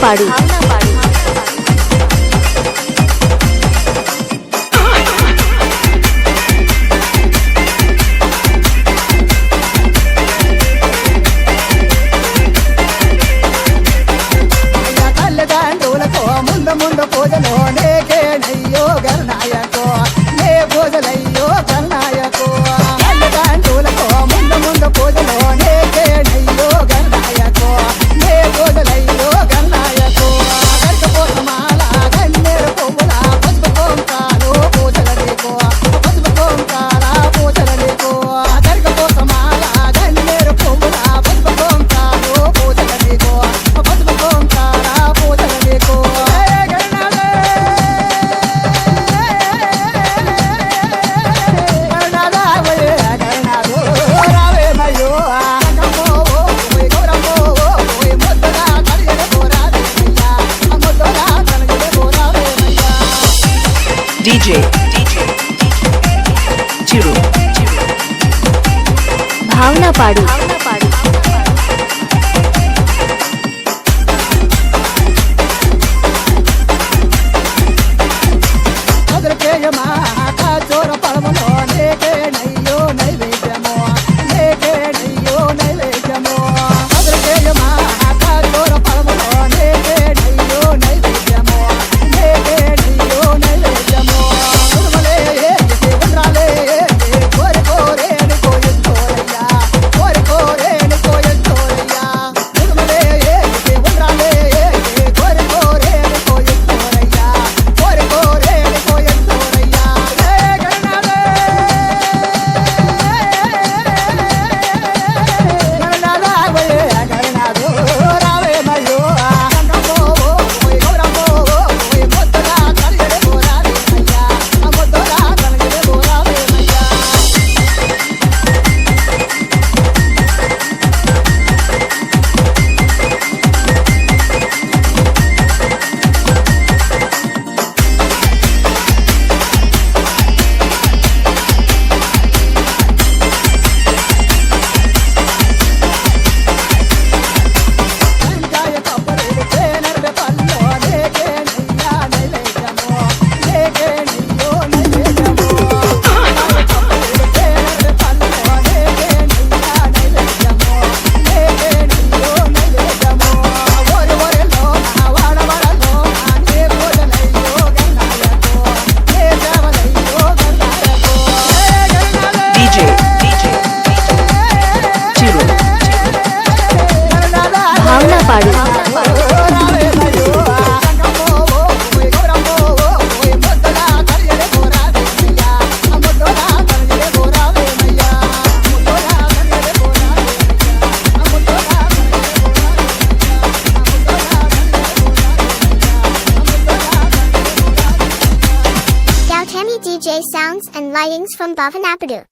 భావనపాడు ముందు పూజలో నేకేనయ్యో గణనాయకో నే పూజలయ్యో గణనాయకో తల్లిదండ్రులకో ముందు పూజలో నేకేనయ్యో గణనాయకో నే పూజలయ్యో గణనాయకో గణపోతమాల గన్నేరు పువ్వుల పసుపు కొంకాలు పూజల నీకో పసుపు కొంకాల పూజల నీకో గణపోతమాల గన్నేరు పువ్వుల పసుపు కొంకాలు పూజల నీకో పసుపు కొంకాల పూజల నీకో DJ Chiru Bhavanapadu DJ sounds and lightings from Bhavanapadu.